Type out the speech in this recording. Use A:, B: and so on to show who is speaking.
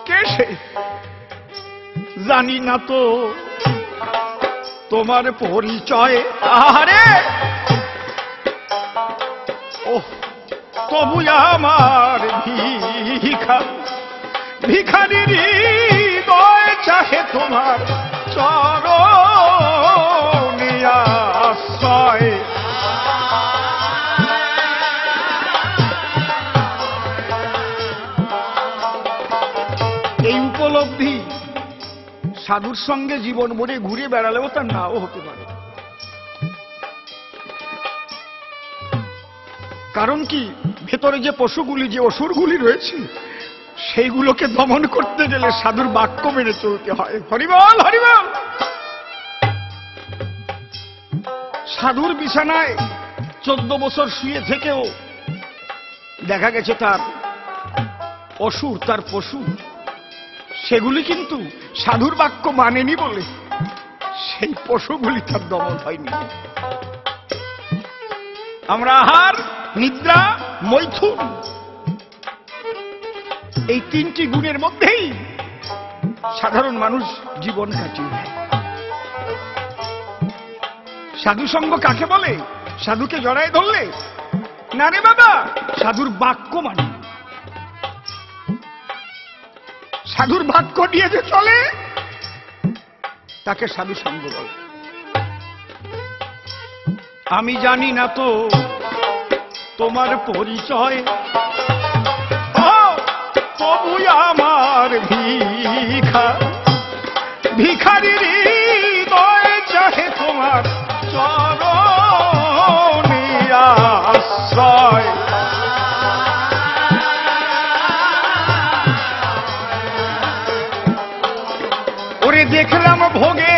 A: কে সে? জানি না তো তোমার পরিচয়। আরে ওহ, তবু আমার ভিখারির হৃদয় চাহে তোমার চরণে আশ্রয়। এই উপলব্ধি সাধুর সঙ্গে জীবন ভরে ঘুরে বেড়ালেও তার নাও হতে পারে। কারণ কি, ভেতরে যে পশুগুলি, যে অসুরগুলি রয়েছে, সেইগুলোকে দমন করতে গেলে সাধুর বাক্য মেনে চলতে হয়। হরিবল হরিবল। সাধুর বিছানায় 14 বছর শুয়ে থেকেও দেখা গেছে তার অসুর, তার পশু, সেগুলি কিন্তু সাধুর বাক্য মানেনি বলে সেই পশুগুলি তার দমন হয়নি। আমরা আহার, নিদ্রা, মৈথুন, এই 3টি গুণের মধ্যেই সাধারণ মানুষ জীবন কাটিয়ে দেয়। সাধু সঙ্গ কাকে বলে? সাধুকে জড়ায় ধরলে না রে বাবা, সাধুর বাক্য মানে, সাধুর বাক্য নিয়ে যে চলে তাকে সাধু সঙ্গ বলে। আমি জানি না তো তোমার পরিচয়, তবু আমার ভিখারির হৃদয় চাহে তোমার চরণে আশ্রয়। ওরে দেখলাম ভোগে